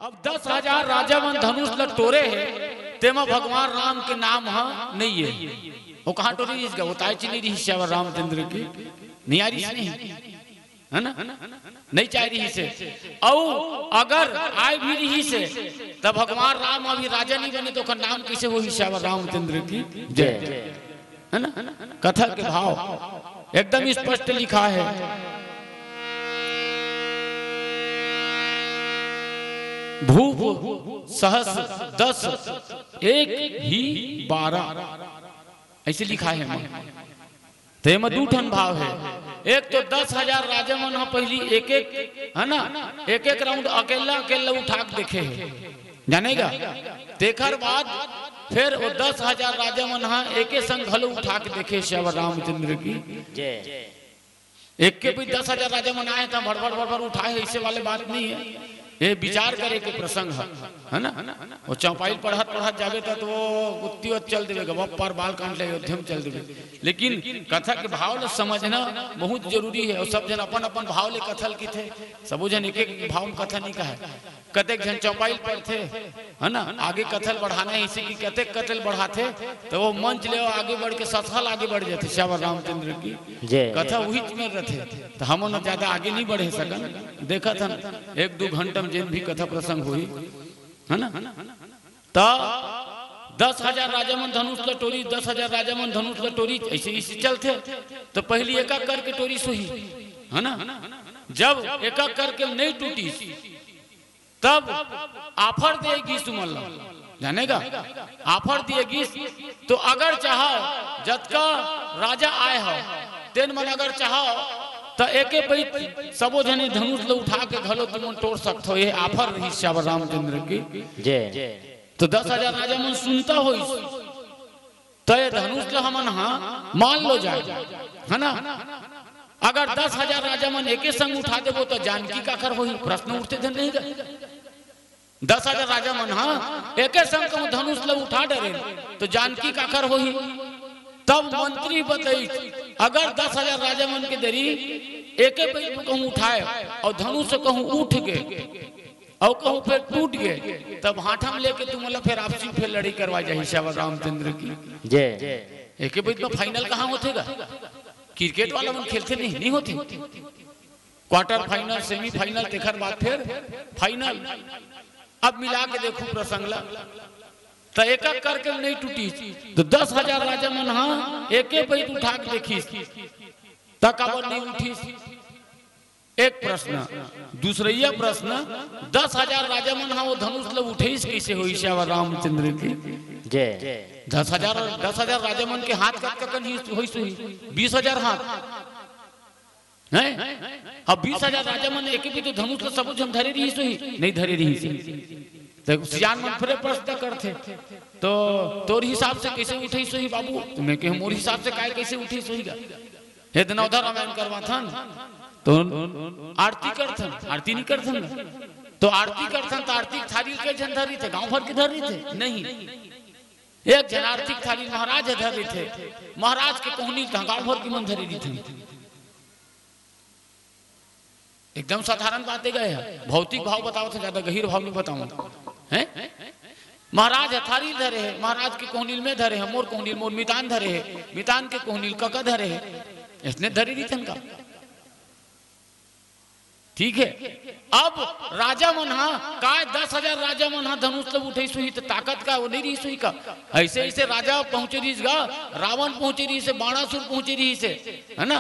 अब 10,000 राजा मन धनुष ल टोरे है तेमा भगवान राम के नाम हा नहीं है। वो कहाँ टोरी इसका बताए चीनी रही श्यावर रामचंद्र की नहीं आ रही नहीं है ना, नहीं चाह रही से। और अगर आए भी रही से तब भगवान राम अभी राजा नहीं बने तो का नाम कैसे हो श्यावर रामचंद्र की जय, है ना। कथा के भाव एकदम स्पष्ट लिखा है। भूप सहस 10 एक ही 12 ऐसे लिखा है। तो दू ठन भाव है। एक तो 10,000 राजा मन पहली एक एक है ना, एक एक राउंड अकेला अकेला उठा के देखे है जानेगा। देखर बाद फिर वो 10,000 राजा मन एक संग घलो उठा के देखे श्यावर रामचंद्र की जय। एक के भी 10,000 राजा मन आए तो भड़बड़ भड़बड़ उठाए ऐसे वाले बात नहीं है। ये विचार करे के प्रसंग है ना। वो चौपाई पढ़त पढ़त जावे तो वो गुत्ती चल देवे पर बाल काट ले अयोध्या में चल देवे। लेकिन कथा के भाव ले समझना बहुत जरूरी है। और सब जन अपन अपन भाव ले कथल की थे, सब जन एक एक भाव में कथा नहीं कहा। कतेक जन चौपाई पढ़ते है ना, आगे कथल बढ़ाना है इसी की कतेक कथल बढ़ाते तो वो मंच ले आगे बढ़ के सथल आगे बढ़ जाते श्यावर रामचंद्र की कथा वही में रहते। तो हम ज्यादा आगे नहीं बढ़े सकन। देखा था 1-2 घंटा में जिन भी कथा प्रसंग हुई है ना। तो 10,000 राजा मन धनुष ल टोरी 10,000 राजा मन धनुष ल टोरी ऐसे इसी चलते। तो पहली एक एक करके टोरी सोही है ना। जब एक एक करके नहीं टूटी तब ऑफर देगी सुमल जानेगा। ऑफर देगी तो अगर चाहो जतका राजा आए हो तेन मन अगर चाहो तो एके पे सबो जने धनुष ल उठा के घलो तुम तोड़ सकते हो। ये ऑफर रही श्यावर रामचंद्र की जय। तो 10,000 राजा मन सुनता हो तो ये धनुष ल हमन मान लो जाए है ना। अगर 10,000 राजा मन एके संग उठा देबो तो जानकी का कर होई प्रश्न उठते थे नहीं गए। 10,000 राजा मन एके संग को धनुष ल उठा डरे तो जानकी का कर होई। तब मंत्री बताई अगर 10,000 राजा मन के दरी एके पे कहूं उठाए और धनुष से कहूं उठ गए और कहूं फिर टूट गए तब हाथम लेके तुम फिर आपसी फिर लड़ाई करवा जाए श्यावर रामचंद्र की जय। एके पे तो फाइनल कहाँ होतेगा। क्रिकेट वाला मन खेलते नहीं होते। क्वार्टर फाइनल सेमीफाइनल तेखर बाद फिर फाइनल। अब मिला के देखो प्रसंगला तो एक एक करके नहीं टूटी तो 10,000 राजा मन एक एक बैठ उठा के देखी तक अब नहीं उठी। एक प्रश्न। दूसरा प्रश्न 10,000 राजा मन वो धनुष ल उठे कैसे हुई श्यावर रामचंद्र की जय। 10,000 राजा मन के हाथ कन हुई 20,000 हाथ है। अब 20,000 राजा मन एक भी तो धनुष ल सब जन धरे रही सोही नहीं धरे रही तो सियान मन फिर प्रश्न करते तो तोर हिसाब से कैसे उठी सोही बाबू तुम्हें के मोर हिसाब से काय कैसे उठी सोहीगा। हे दनौधा रामायण करवाथन तो आरती करथन आरती नहीं करथन तो आरती करथन तो आरती थाली के जन धरी थे गांव भर के धरी थे नहीं। एक जन आरती थाली महाराज धरी थे महाराज के कोहनी गांव भर की मन धरी थी। एकदम साधारण बातें गए हैं। भौतिक भाव बताओ तो ज्यादा गहीर भाव नहीं बताऊं हैं। महाराज हथारी धरे है महाराज के कोहनील में धरे है मोर कोहनील मोर मितान धरे है मितान के कोहनील कका धरे है इसने धरी रही थन का ठीक है। अब राजा मन काय 10,000 राजा मन धनुष लब उठे सुही तो ताकत का वो नहीं रही सुही का। ऐसे ऐसे राजा पहुंचे रही गा रावण पहुंचे रही से बाणासुर पहुंचे रही से है ना।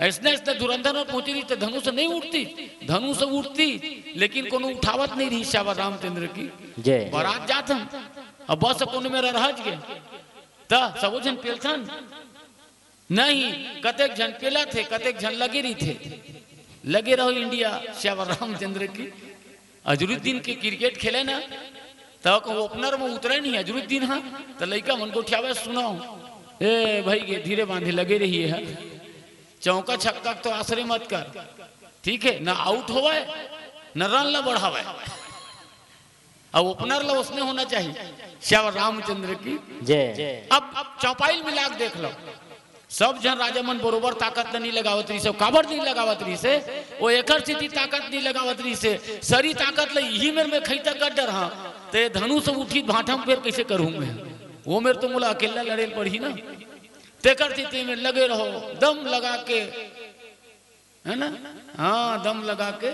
ऐसने ऐसने धुरंधर पहुंची रही तो धनुष नहीं उठती धनुष उठती लेकिन कोनो उठावत नहीं रही श्यावर रामचंद्र की जय। बारात जातन अब बस कोनो मेरा रहज गए तो सब जन पेलथन नहीं कतेक जन पेला थे कतेक जन लगे रही थे। लगे रहो इंडिया श्यावर रामचंद्र की। अजरुद्दीन के क्रिकेट खेले ना तो ओपनर में उतरे नहीं अजरुद्दीन तो लड़का मन को उठावे सुनाओ ए भाई के धीरे बांधे लगे रही है चौका छक्का तो आश्रय मत कर ठीक है ना आउट होवे न रन ला बढ़ावे। अब ओपनर ला उसने होना चाहिए श्यावर रामचंद्र की जय। अब चौपाई मिला के देख लो सब जन राजा मन बरोबर ताकत नहीं लगावत रही से, काबर नहीं लगावत रही से, वो एकर से ताकत नहीं लगावत रही से, सरी ताकत ले यही मेरे में खैता गड्डर हाँ, ते धनु से उठी भाठम फिर कैसे करूँ मैं, वो मेरे तो मुला अकेला लड़े पड़ी ना, ते करती में लगे रहो दम लगा के, है ना, हाँ दम लगा के,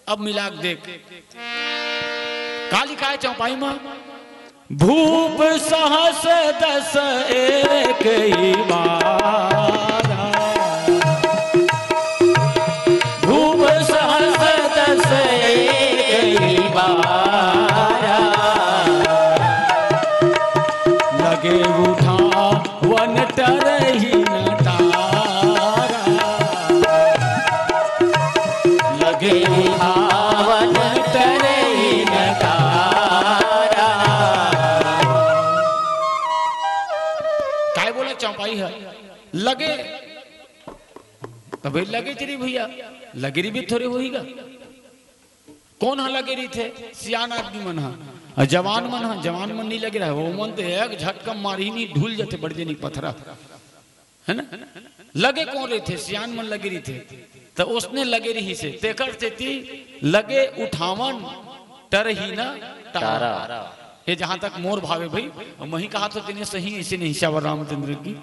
अब मिलाक देख, का लिखा है चौपाई में, भूप सहस दस एक ही बारा, भूप सहस दस एक ही बारा, लगे उठा वन टरही न तारा, लगे उठा वन टरही न तारा। चौपाई है लगे तो भाई लगे चली भैया, लगेरी भी थोड़े होईगा, कौन हा लगे रही थे, सियान आदमी मन हा, जवान मन हा, जवान मन नहीं लगे रहा, वो मन तो एक झटका मारी नहीं ढूल जाते बढ़ जाने पत्थरा, है ना, लगे कौन रहे थे, सियान मन लगे रही थे, तो उसने लगे रही से तेकर से थी लगे उठावन टरही ना तारा, ये जहां तक मोर भावे भाई, वही कहा तो तेने सही ऐसे नहीं श्यावर रामचंद्र की,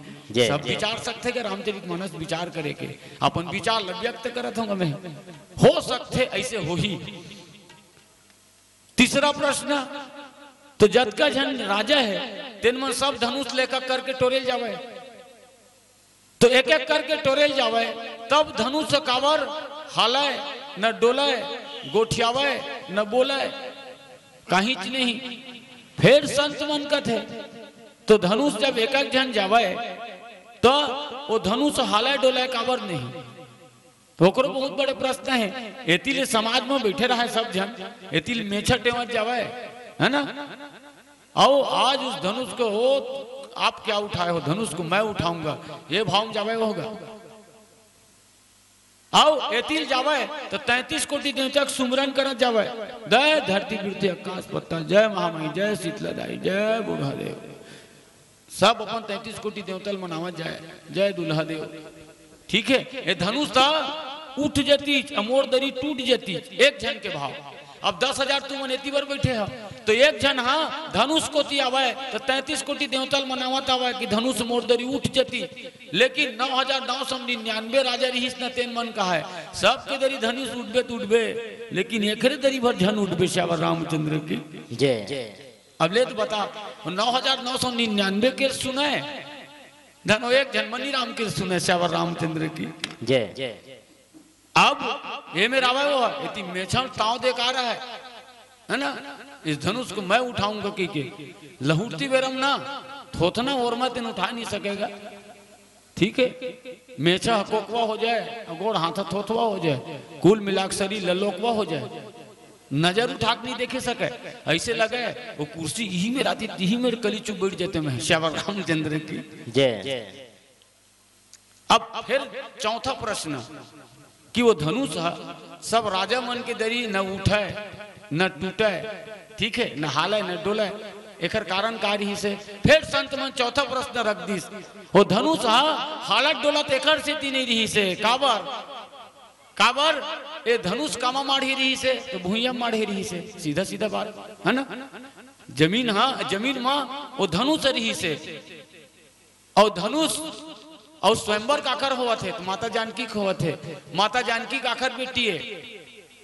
सब विचार सकते कि रामचरितमानस विचार करे के, अपन विचार व्यक्त करत हूँ मैं, हो सकते ऐसे हो ही। तीसरा प्रश्न, तो जद का जन राजा है तेन में सब धनुष लेकर करके टोरेल जावे, तो एक एक करके टोरेल जावे, तब धनुष कावर हालाए न डोलाए, गोठियावे न बोलाए, कहीं नहीं। फिर संत मन कथे, तो धनुष जब एक एक जन जावे तो वो धनुष हालाए डोलाए काबर नहीं, तो बहुत बड़े प्रश्न है, एतिल समाज में बैठे रहा है सब जन, एतिल मेछा टेवत जावे, है ना, आओ आज उस धनुष को हो आप क्या उठाए हो, धनुष को मैं उठाऊंगा, ये भाव जावे होगा, आओ एतिल जावे तो 33 कोटि देवता सुमरन करत जावे, जय धरती पृथ्वी आकाश पत्ता, जय महामाई, जय शीतला दाई, जय बुढ़ा देव, सब अपन 33 कोटि देवता मनावत जाए, जय दुल्हा देव, ठीक है। ये धनुष था उठ जाती, अमोर दरी टूट जाती, एक जन के भाव, अब 10,000 तुम नेती पर बैठे हो, तो एक जन हाँ धनुष कोटि आवे तो 33 कोटि देवता मनावत आवे कि धनुष मोर दरी उठ जाती, लेकिन 9,999 राजा रही न तेन मन का है, सबके दरी धनुष उठबे तो उठबे, लेकिन एकरे दरी भर जन उठबे श्यावर रामचंद्र की जय। अब ले तो बता 9,999 के सुने धनो एक जन मनी राम के सुने श्यावर रामचंद्र की जय। अब ये मेरा वो इतनी मेछल ताव देखा रहा है ना, इस धनुष को मैं उठाऊंगा के लहुटती बेरम ना थोथना और मैं तेन उठा नहीं सकेगा, ठीक है, मेछा कोकवा हो जाए, गोड़ हाथ थोथवा हो जाए, कुल मिलाक शरीर ललोकवा हो जाए, नजर उठाक नहीं देखे सके, ऐसे लगे वो कुर्सी यही में राती यही मेरे कली चुप बैठ जाते मैं श्यावर रामचंद्र की जय। अब फिर चौथा प्रश्न कि वो धनुष सब राजा मन के दरी न उठे न टूटे, ठीक है, न हाले न डोले, एकर कारण का रही से, फिर संत मन चौथा प्रश्न रख दी, वो धनुष हालत डोलत एकर से ती नहीं रही से, काबर काबर ये धनुष कामा माढ़ी रही से, तो भूइया माढ़ी रही से, सीधा सीधा बात है ना, जमीन हाँ जमीन माँ वो धनुष रही से, और धनुष और स्वयंवर काकर हुआ थे, तो माता जानकी को हुआ थे, माता जानकी काकर बेटी है,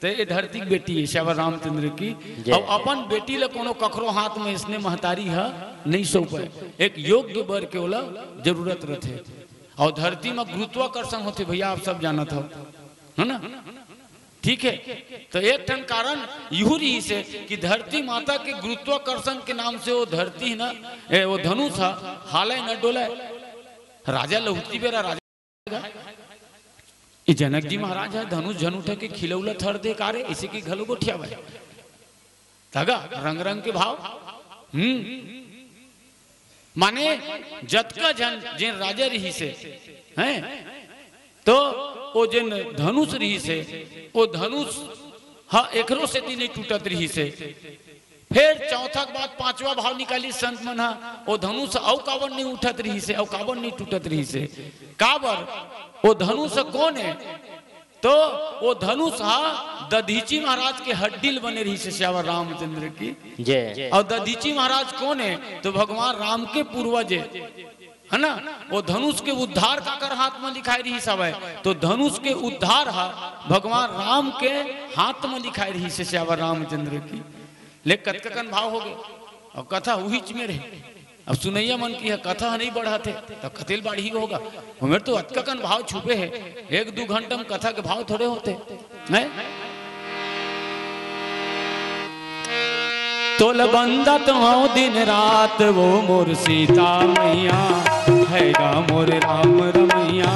तो ये धरती की बेटी है श्यावर रामचंद्र की, और अपन बेटी ले कोनो कखरो हाथ में इसने महतारी है नहीं सौंपे, एक योग्य बर के ओला जरूरत रहते, और धरती में गुरुत्वाकर्षण होते भैया आप सब जाना था, है ना, ठीक है। तो एक टन कारण यू रही से कि धरती माता के गुरुत्वाकर्षण के नाम से वो धरती ना वो धनुष हाले न डोले, राजा लहुटी बेरा राजा ये जनक जी महाराज है धनुष झन उठे के खिलौला थर दे कारे इसी की घलो गोठिया भाई तगा रंग रंग के भाव माने जतका जन जिन राजा रही से हैं तो वो जिन धनुष रही से वो धनुष हाँ एकरो से नहीं टूटत रही से फिर चौथा के बाद पांचवा भाव निकाली संत मन हा ओ धनुष औ काबर नहीं उठत रही से औ काबर नहीं टूटत रही से काबर ओ धनुष कौन है तो वो धनुष हा दधीची महाराज के हड्डील बने रही से श्यावर रामचंद्र की जय। और दधीची महाराज कौन है तो भगवान राम के पूर्वज है ना। वो धनुष के उद्धार का कर हाथ में लिखाई रही सब है तो धनुष के उद्धार हा भगवान राम के हाथ में लिखाई रही से श्यावर रामचंद्र की। ले कतकन भाव हो गए और कथा वही में रहे। अब सुनैया मन की है कथा नहीं बढ़ाते तो कतिल बाढ़ी होगा हमें तो अतकन भाव छुपे है 1-2 घंटा में कथा के भाव थोड़े होते नहीं। तोल बंदा तो दिन रात वो मोर सीता मैया है गा मोर राम रमैया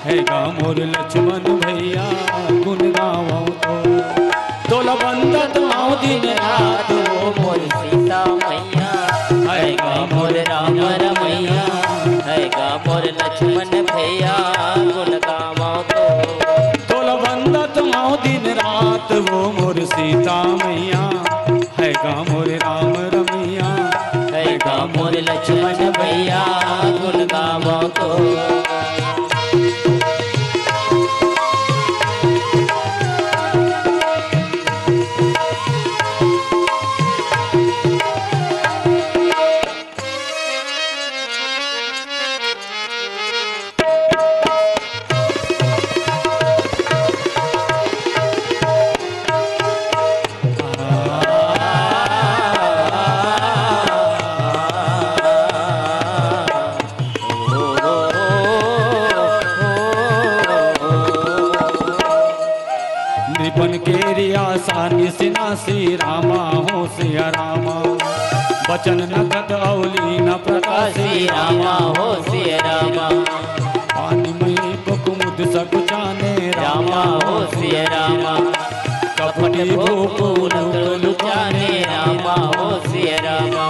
है गा मोर लक्ष्मण भैया गुण गावो तोल बंदा तो दिन रात वो मोर सीता मैया है गा मोर राम रमैया है गा मोर लक्ष्मण भैया गुण गावो तोल बंदा तो दिन रात वो मोर सीता मैया है गा मोर राम रमैया है गा मोर लक्ष्मण भैया गुण गावो आसानी से नासी रामा हो सिया रामा बचन नगद औली न प्रकाशी रामा हो सिया रामा पानी में कुमुद सकुचाने रामा हो सिया रामा कपटी भूप लुचाने रामा हो सिया रामा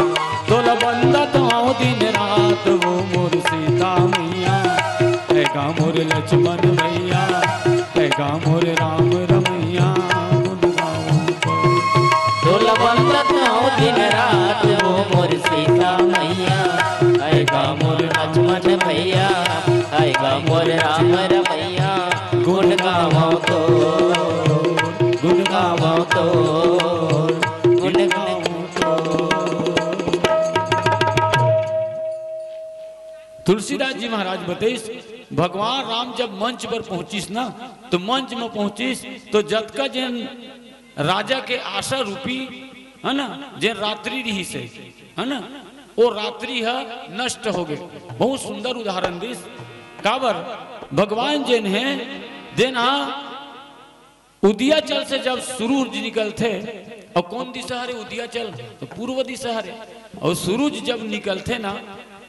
तोल बंदा तो दिन रात वो मोर सीता मैया है गा मोर लक्ष्मण भैया है गा मोर राम रमैया दिन रात वो मोर सीता मैया है गा मोर लक्ष्मण भैया है गा मोर राम रमैया गुण गावो तो गुण गावो तो गुण गावो तो। तुलसीदास जी महाराज बताइस भगवान राम जब मंच पर पहुंचिस ना तो मंच में पहुंचिस तो जतका जन राजा के आशा रूपी है ना जे रात्रि रही से है ना वो रात्रि है नष्ट हो गए। बहुत सुंदर उदाहरण दिस काबर भगवान जिन है दिन उदियाचल से जब सूरज निकलते और कौन दिशा हरे उदियाचल तो पूर्व दिशा हरे और सूरज जब निकलते ना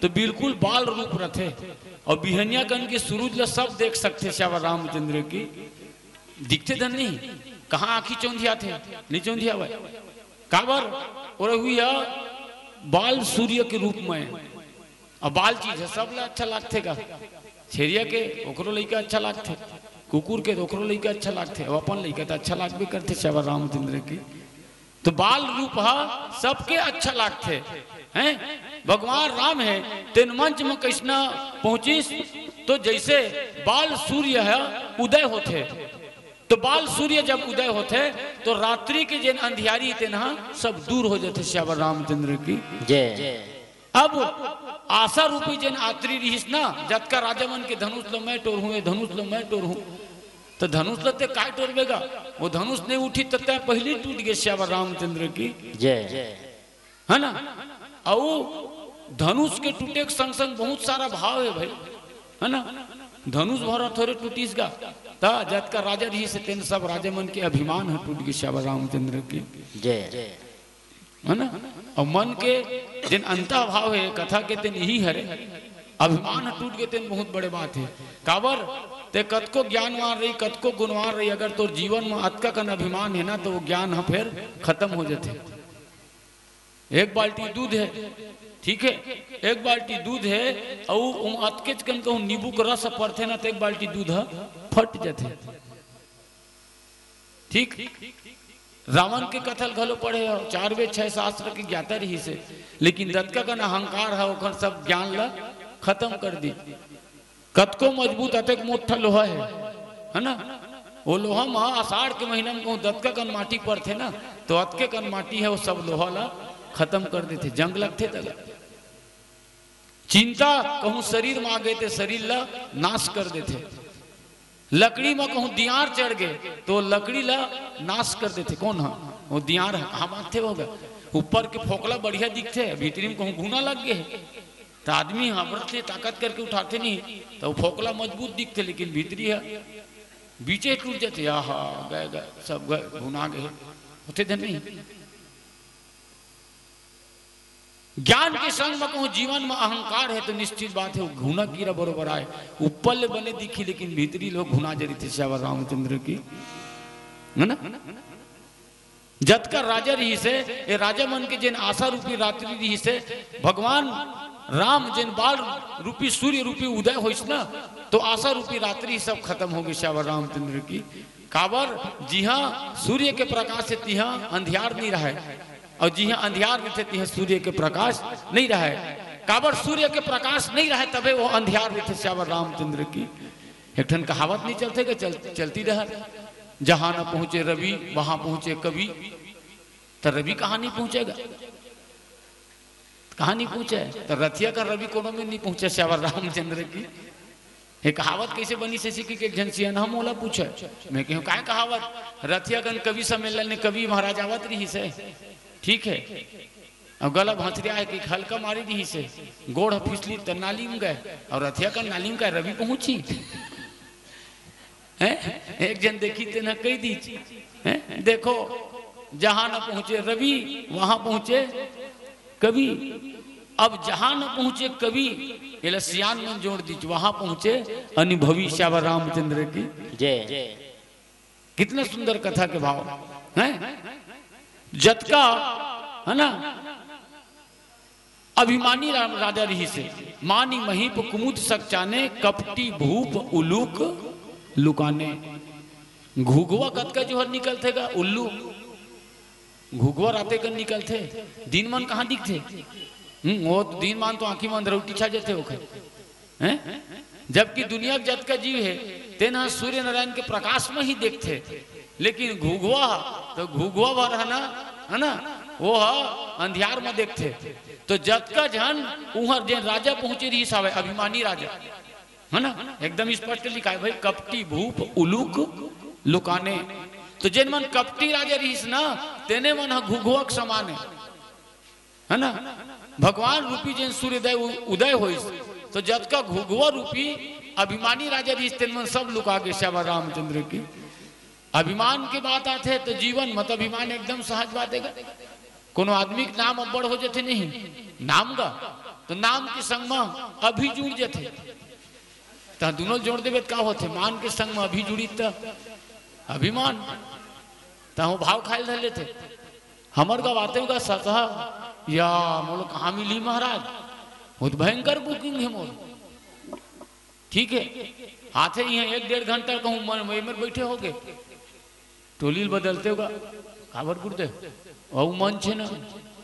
तो बिल्कुल बाल रूप रहते और बिहनिया कन के सूरज ला सब देख सकते श्यावर रामचंद्र की दिखते धन नहीं कहाँ आखी चौंधिया थे नहीं चौंधिया भाई काबर और हुई है बाल सूर्य के रूप में और बाल चीज है सब ला अच्छा लगते का छेरिया के ओकरो लइका अच्छा लगते कुकुर के ओकरो लइका अच्छा लगते और अपन लइका तो अच्छा लगबे करते श्यावर रामचंद्र की तो बाल रूप है सबके अच्छा लगते हैं। भगवान राम है तेन मंच में कृष्णा पहुंचिस तो जैसे बाल सूर्य है उदय होते तो बाल सूर्य जब उदय होते तो रात्रि के जिन अंधियारी थे ना सब दूर हो जाते श्यावर रामचंद्र की जय। अब आशा रूपी जिन आत्री रहीस ना जत का राजा मन के धनुष लो मैं टोर हूँ धनुष लो मैं टोर हूँ तो धनुष लते काय टोरबेगा वो धनुष नहीं उठी तब तक पहले टूट गए श्यावर रामचंद्र की जय है ना। और धनुष के टूटे के संग संग बहुत सारा भाव है भाई है ना धनुष भरा थोड़े टूटीस गा ता जत का राजा रही से तेन सब राजा मन के अभिमान है टूट गए श्यावर रामचंद्र की जय है ना। और मन के जिन अंता भाव है कथा के तेन यही हरे अभिमान टूट गए तेन बहुत बड़े बात है काबर ते कतको ज्ञानवान रही कतको गुणवान रही अगर तो जीवन में अतका कन अभिमान है ना तो वो ज्ञान फिर खत्म हो जाते। एक बाल्टी दूध है ठीक है एक बाल्टी दूध है और अतके कन कहूँ नींबू का रस पड़ते ना तो एक बाल्टी दूध फट जाते ठीक रावण के कथल घलो पढ़े हो, 4 वेद 6 शास्त्र की ज्ञाता रही से, लेकिन दत्त का अहंकार है ओखर सब ज्ञान ला खत्म कर दी। कतको मजबूत अतक मोटा लोहा है ना, वो लोहा में आषाढ़ के महीना में कहूँ दत्त का माटी पर थे ना, तो अतके कन माटी है वो सब लोहा ला खत्म कर देते, जंग लगते तक चिंता कहूँ शरीर में आ गए थे, शरीर ला नाश कर देते। लकड़ी में कहूँ दियार चढ़ गए तो लकड़ी ला नाश कर देते। कौन है वो दियार है, हम आते होगा ऊपर के फोकला बढ़िया दिखते, भीतरी में कहूँ घुना लग गए तो आदमी हबड़ते ताकत करके उठाते नहीं तो वो फोकला मजबूत दिखते, लेकिन भीतरी है बीचे टूट जाते, आहा गए गए सब गए घुना गए होते थे नहीं। ज्ञान के संग में कहूँ जीवन में अहंकार है तो निश्चित बात है वो घुना कीड़ा बरोबर आए, ऊपर ले बने दिखी लेकिन भीतरी लोग घुना जरी थे श्यावर रामचंद्र की, है ना। जत का राजा रही से ये राजा मन के जिन आशा रूपी रात्रि रही से भगवान राम जिन बाल रूपी सूर्य रूपी उदय हो ना, तो आशा रूपी रात्रि सब खत्म हो गई श्यावर रामचंद्र की। काबर जी हाँ सूर्य के प्रकाश से तिहा अंधियार नहीं रहा है, और जी हाँ अंधियार रहते तिहा सूर्य के प्रकाश नहीं रहा है। काबर सूर्य के प्रकाश नहीं रहे तबे वो अंधियार रहते श्यावर रामचंद्र की। एक ठन कहावत नहीं चलते कि चलती रह, जहां न पहुंचे रवि वहां पहुंचे कवि, तो रवि कहां नहीं पहुंचेगा, कहां नहीं पहुंचे, तो रथिया का रवि कोनो में नहीं पहुंचे श्यावर रामचंद्र की। ये कहावत कैसे बनी से सीखी के जनसियन हम ओला पूछे, मैं कहूँ काय कहावत, रथिया गण कवि सम्मेलन ने कवि महाराज आवत रही से, ठीक है, अब गला भंसरिया है कि हल्का मारी दी से गोड़ फिसली तो नाली में गए, और रथिया का नाली में गए रवि पहुंची है। एक जन देखी ते न कही दी है, देखो जहां न पहुंचे रवि वहां पहुंचे कवि, अब जहां न पहुंचे कवि ये सियान में जोड़ दी, वहां पहुंचे अनुभवी श्यावर रामचंद्र की जय। कितने सुंदर कथा के भाव है। जतका है ना अभिमानी राजा रही से, मानी महीप कुमुद सकचाने, कपटी भूप उलूक लुकाने। घुघुआ कत का जो हर निकलते का उल्लू, घुघुआ राते का निकलते, दिन मन कहाँ दिखते, वो दिन मान तो आंखी में रोटी छा जाते हो हैं। जबकि दुनिया के जत का जीव है तेना सूर्य नारायण के प्रकाश में ही देखते, लेकिन घुघुआ तो घुघुआ भर है ना वो अंधियार में देखते। तो जत का जन उहर जे राजा पहुंचे रही सावे अभिमानी राजा है ना, एकदम स्पष्ट लिखा है भाई कपटी भूप उलूक लुकाने। तो जिन मन कपटी राजा रही ना तेने मन घुघुआ के समान है ना, भगवान रूपी जिन सूर्योदय उदय हो, तो जत का घुघुआ रूपी अभिमानी राजा रही तेन मन सब लुका गए श्यावर रामचंद्र की। अभिमान की बात आते है तो जीवन मत अभिमान एकदम सहज बात है। कोनो आदमी के नाम अब्बड़ हो जाते नहीं नाम का, तो नाम के संग में अभी जुड़ जाते, तो दोनों जोड़ देवे का होते, मान के संग में अभी जुड़ी तो अभिमान, तो भाव खायल धर लेते। हमर गवाते का सतह या मोल कहाँ मिली महाराज, बहुत भयंकर बुकिंग है मोल, ठीक है आते ही 1-1.5 घंटा कहूँ में बैठे हो गए, टोली बदलते होगा काबर गुड़ते और मंच है ना,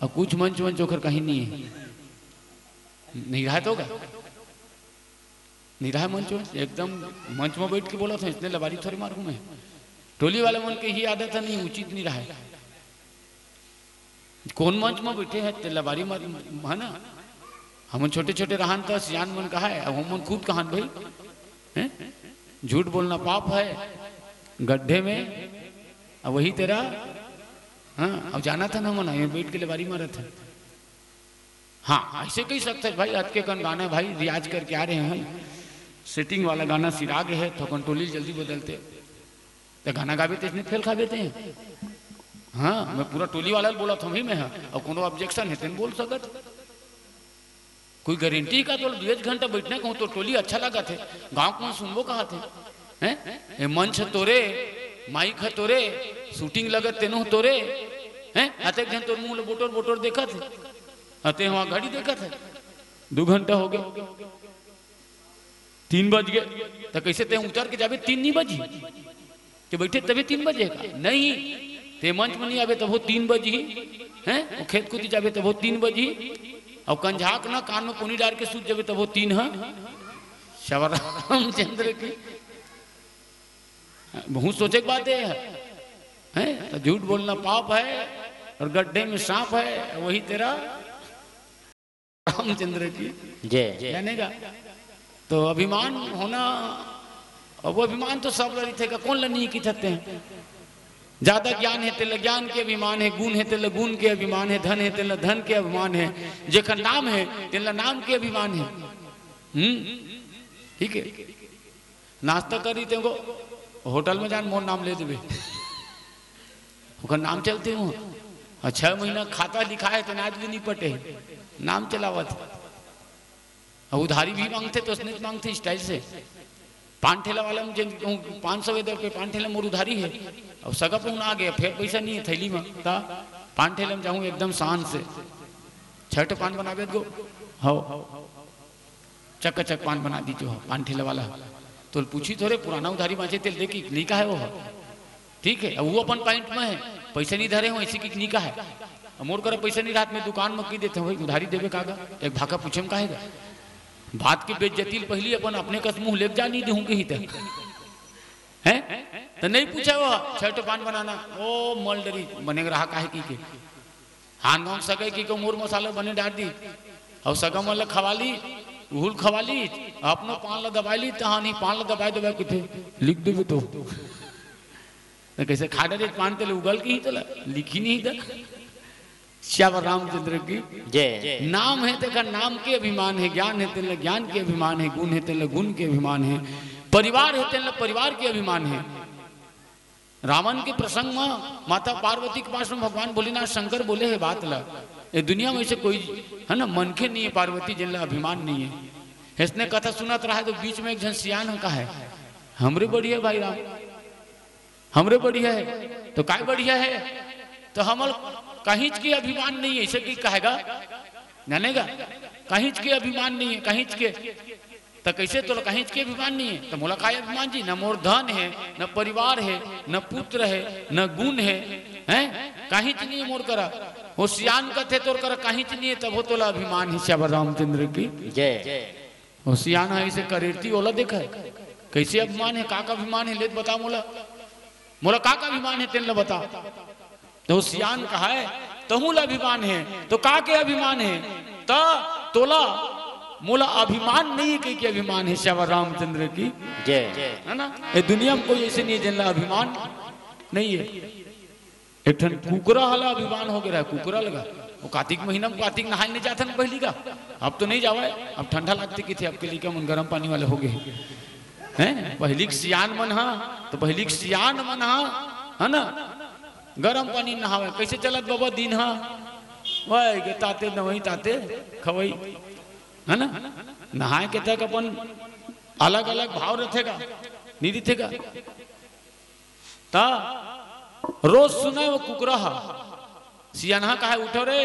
और कुछ मंच ओखर कहीं नहीं है, नहीं रहा तो नहीं रहा मंच, एकदम मंच में बैठ के बोला था इसने लबारी थोड़ी मारू मैं, टोली वाले मन के ही आदत है, नहीं उचित नहीं रहा है। कौन मंच में बैठे हैं ते लबारी मार है ना, हम छोटे छोटे रहन तो सियान मन कहा है, हम मन खुद कहान भाई झूठ बोलना पाप है गड्ढे में, अब वही तेरा हाँ अब जाना था ना मना, बैठ के लबारी मारा था। हाँ ऐसे कही सकते है भाई आज के कन गाना भाई रियाज करके आ रहे हैं, सेटिंग वाला गाना सिराग है तो कंट्रोली जल्दी बदलते, तो गाना गावे तो इसने फेल खा देते हैं। हाँ मैं पूरा टोली वाला बोला था मैं, और कोनो ऑब्जेक्शन है तेन बोल सकत, कोई गारंटी का तो 2 घंटा बैठने को तो टोली अच्छा लगा थे, गांव को सुनबो कहा थे हैं, मंच तोरे माइक है तोरे शूटिंग लगत तेनो तोरे हैं, आते जन तोर मुंह बोटोर बोटोर देखा थे, आते वहां घड़ी देखा थे 2 घंटा हो गए 3 बज गए, तो कैसे ते उतर के जाबे 3 नहीं बजी कि बैठे तभी 3 बजेगा नहीं, ते मंच में नहीं आवे तब वो 3 बजी हैं, वो खेत कूदी जावे तब वो 3 बजी, और कंझाक ना कान में पुनी डाल के सूत जावे तब वो 3 है। श्यावर रामचंद्र की बहुत सोचे की बात है, तो झूठ बोलना पाप है और गड्ढे में सांप है, वही तेरा रामचंद्र की जय जानेगा। तो अभिमान होना, और वो अभिमान तो सब लड़ी थे का कौन लनी की थते हैं। ज्यादा ज्ञान है तेल ज्ञान के अभिमान है, गुण है तेल गुण के अभिमान है, धन है तेल धन के अभिमान है, जेखर नाम है तेल नाम के अभिमान है। ठीक है, नाश्ता करी तेको होटल में जान मोर नाम ले देवे, ओकर नाम चलते हूँ, और 6 महीना खाता लिखा है तो आज भी नहीं पटे, नाम चलावत। और उधारी भी मांगते तो उसने मांगते स्टाइल से। पान ठेला वाला में 500 रुपये पान ठेला मोर उधारी है, और सगा पहुन आ गया, फिर पैसा नहीं है थैली में, ता पान ठेला में जाऊँ एकदम शान से, 6 पान बनावे गो हो चक चक पान बना दीजिए पान ठेला वाला। तो पूछी थोड़े पुराना उधारी मांचे तेल देखी निका है वो, ठीक है, वो अपन पॉइंट में है, पैसे नहीं धरे हो ऐसी की निका है, मोर कर पैसा नहीं रात में दुकान में की देते हो उधारी देवे कागा, एक भाका पूछे में कहेगा बात की बेइज्जती पहली अपन अपने कस मुंह ले जा नहीं दूंगी ही हैं, तो नहीं पूछा वो 6 पान बनाना, ओ मल डरी बने रहा काहे की के हान गाँव सगे की को मोर मसाला बने डाल दी, और सगा मतलब खवाली उहुल खवाली अपनो पान ला दबाई ली, तहानी पान ला दबाई दबाई किथे लिख देवे तो कैसे खा डरे पान तेल उगल की ही तला लिखी नहीं था। श्यावर रामचंद्र की जय। नाम है तेरा नाम के अभिमान है, ज्ञान है तेरा ज्ञान के अभिमान है, गुण है तेरा गुण के अभिमान है, परिवार है तेरा परिवार के अभिमान है। रावण के प्रसंग में माता पार्वती के पास में भगवान भोलेनाथ शंकर बोले है बात ला, ये दुनिया में से कोई है ना मनखे नहीं है पार्वती जिनला अभिमान नहीं है। इसने कथा सुनत रहा है तो बीच में एक जन सियान का है, हमरे बढ़िया भाई राम हमरे बढ़िया है, तो काय बढ़िया है, तो हमल कहीं के अभिमान नहीं है, ऐसे की कहेगा जानेगा, कहीं के अभिमान नहीं है, कहीं के तो कैसे तो कहीं के अभिमान नहीं है, तो मोला काय अभिमान जी, न मोर धन है, न परिवार है, न पुत्र है, न गुण है, हैं कहीं नहीं मोर करा, वो सियान कथे तोर करा कहीं नहीं है, तब वो तोला अभिमान है। श्यावर रामचंद्र की जय। वो सियान है ऐसे करेरती ओला देखा है कैसे अभिमान है, का अभिमान है, ले बता मोला मोला का अभिमान है तेन बता, तो सियान कहा है तहुला अभिमान है, तो का के अभिमान है, तो तोला मोला अभिमान नहीं है कि अभिमान है। श्यावर रामचंद्र की जय, है ना, ये दुनिया में कोई ऐसे नहीं है जिनला अभिमान नहीं है। एक ठन कुकरा हला अभिमान हो गया, कुकरा लगा वो कार्तिक महीना में कार्तिक नहाए नहीं जाता ना पहली का, अब तो नहीं जावा, अब ठंडा लगती की थी, अब के लिए क्या मन गर्म पानी वाले हो गए हैं, पहली सियान मन हा, तो पहली सियान मन हा है ना, गरम पानी नहावे कैसे चलत बाबा दिन हा, वही के ताते न वही ताते खवई है ना, नहाए के तक अपन अलग अलग भाव रखेगा नहीं दिखेगा। ता रोज सुने वो कुकरा सियाना कहा उठो रे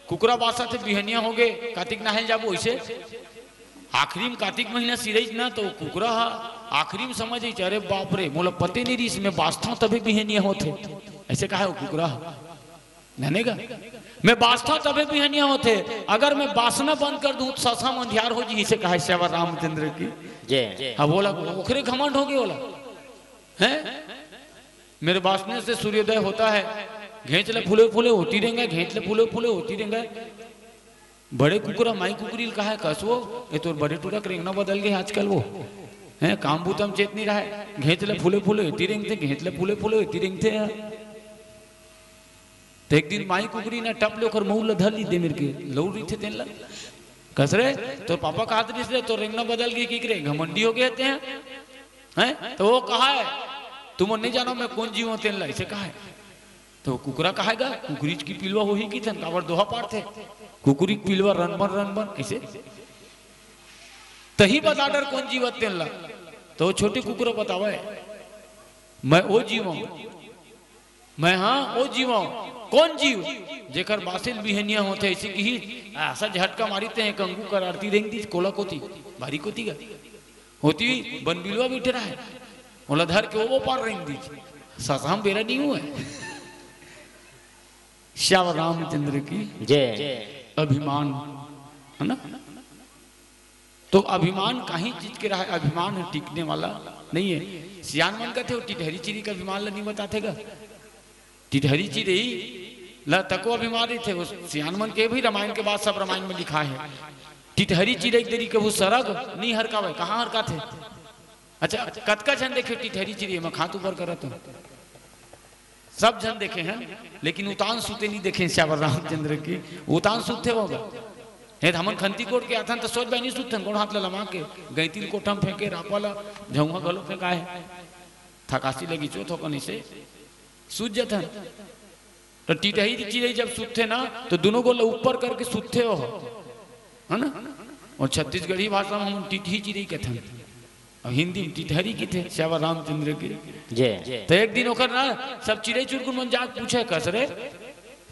कुकरा बासा थे बिहनिया हो गए कार्तिक नहाए जाबो, ऐसे आखिरी में कार्तिक महीना सिरई ना, तो कुकरा आखिरी में समझ अरे बाप रे मोला पते नहीं रही इसमें बास्ता तभी बिहनिया होते, ऐसे कहा वो कुकरा जानेगा, मैं बास्ता तभी बिहनिया होते, अगर मैं बासना बंद कर दूं तो ससा मंधियार हो जी, इसे कहा श्यावर रामचंद्र की जय। अब बोला ओखरे घमंड हो गए, बोला है मेरे बासने से सूर्योदय होता है, घेंचले फूले फूले होती रहेंगे, घेंचले फूले फूले होती रहेंगे। बड़े कुकुरा माई कुकुरी कहा है कसवो, ये तो बड़े टूरक रेंगना बदल गए आजकल, वो है काम बूतम चेत नहीं रहा है, घेंचले फूले फूले होती रेंगते, घेंचले फूले फूले होती रेंगते हैं। तो एक दिन माई कुकुरी ने टप लेकर मुंह धर ली दे मेरे के लौट रही थे तेन लग कस रहे, तो पापा कहा था तो रेंगना बदल गई की करे घमंडी हो गए हैं, तो वो कहा है तुम नहीं जानो मैं कौन जीव तेन ला, ऐसे कहा है। तो कुकरा कहेगा कुकरी की पिलवा हो ही की थन कावर दोहा पार थे, कुकुरी पिलवा रन बन ऐसे तही बता डर कौन जीवत तेन ला, तो छोटे कुकुरा बतावा है मैं वो जीव मैं हाँ वो जीव कौन जीव जेकर बासिल बिहनिया होते ऐसे की ही ऐसा झटका मारीते हैं कंगू कर आरती देंगी कोला कोती भारी कोती का होती बन बिलवा बैठे रहा है, बोला धर के वो पार रहेंगी ससाम बेरा नहीं हुआ है श्याम रामचंद्र की जय। अभिमान है ना। तो अभिमान कहीं चीज के रहा है, अभिमान है टिकने वाला नहीं है। सियान मन का थे वो टिटहरी चिड़ी का अभिमान नहीं बताते का। टिटहरी चिड़ी ला तको अभिमानी थे उस सियान मन के भी रामायण के बाद सब रामायण में लिखा है। टिटहरी चिड़ी देरी के वो सरग नहीं हरकावे, कहाँ हरका थे। अच्छा कतका जन देखे टिटहरी चिड़ी में खात ऊपर करत हूँ, सब जन देखे हैं, लेकिन उतान सूते नहीं देखे श्यावर रामचंद्र की। उतान सूते होगा हमन खंती कोट के आथन तो सोच बाई नहीं सुतन गोड़ हाथ लमा के गैतिल कोठम फेंके रापाला झौंगा गलो फेंका है थकासी लगी चोथ हो कनी से सूझ जतन। तो टिटहरी चिड़ै जब सूते ना तो दोनों गोला ऊपर करके सूते हो है ना। और छत्तीसगढ़ी भाषा में हम टिटही चिड़ै कहते हैं और हिंदी में टिटहरी की थे श्यावर रामचंद्र की जय। तो एक दिन होकर ना सब चिड़ै चुरगुन मन जाग पूछे कसरे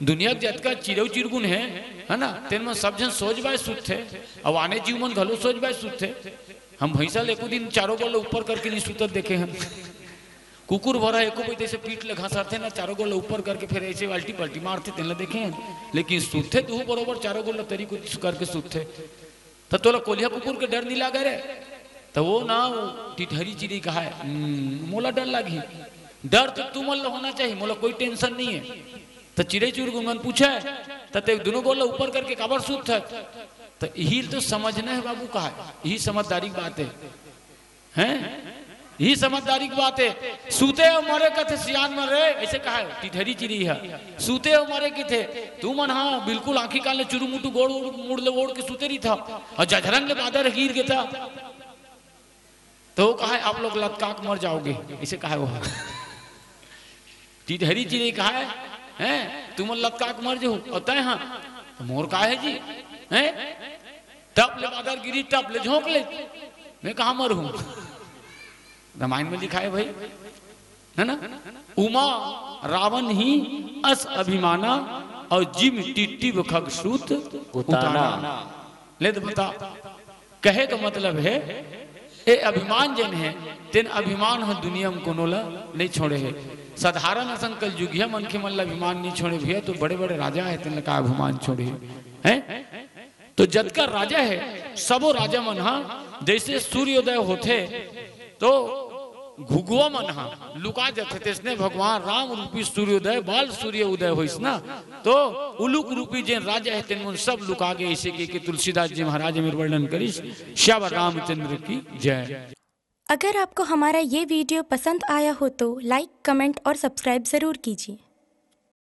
दुनिया के जतका चिड़ौ चिरगुन है ना, तेन में सब जन सोच बाय सुत थे अब आने जीव मन घलो सोच बाय सुत थे। हम भैंसा एको दिन चारों गोल ऊपर करके नहीं सुतत देखे हम। कुकुर भरा एको पैसे से पीठ ले घासाते ना चारों गोल ऊपर करके फिर ऐसे अल्टी पल्टी मारते तेन देखे हैं, लेकिन सुते तू बरोबर चारों गोल तरी कुछ करके सुते। तो तोला कोलिया कुकुर के डर नहीं लागे रे। तो वो ना वो टिटहरी चिड़ी कहा है मोला डर लगी। डर तो तुम होना चाहिए, मोला कोई टेंशन नहीं है। तो चिड़ै चुरगुन मन पूछे तो दोनों गोला ऊपर करके काबर सूत है। तो यही तो समझना है बाबू कहा है, यही समझदारी की बात है यही समझदारी की बात है। सूते हो मरे का थे सियान मरे ऐसे कहा है टिटहरी चिड़ी है। सूते हो मरे की थे तू मन हाँ बिल्कुल आंखी काले चुरू मुटू गोड़ मुड़ ले ओढ़ के सूते रही था और जझरंग ले बादर गिर गया था। तो कहा है आप लोग लटका के मर जाओगे ऐसे कहा वो टिटहरी चिड़ी कहा है तुम लटका के मर जाओ और तय हाँ मोर का है जी हैं टप ले बादर गिरी टप ले झोंक ले मैं कहा मर हूं। रामायण में लिखा है भाई है ना। उमा रावण ही अस अभिमाना और जिम टिट्टी खग सूत उताना। ले तो बता कहे का मतलब है ए अभिमान जन है तेन अभिमान हो दुनिया में कोनो ला नहीं छोड़े है। साधारण असन कल युगिया मन के मन ला अभिमान नहीं छोड़े भैया तो बड़े बड़े राजा है तेन का अभिमान छोड़े हैं। तो जद का राजा है सबो राजा मन हा जैसे सूर्योदय होते तो घुगुआ मन हा लुका जाते तेसने भगवान राम रूपी सूर्योदय बाल सूर्य उदय होइस ना तो उलुक रूपी जेन राजा है तेन मन सब लुका गए ऐसे के तुलसीदास जी महाराज में वर्णन करिस। श्यावर रामचंद्र की जय। अगर आपको हमारा ये वीडियो पसंद आया हो तो लाइक, कमेंट और सब्सक्राइब ज़रूर कीजिए।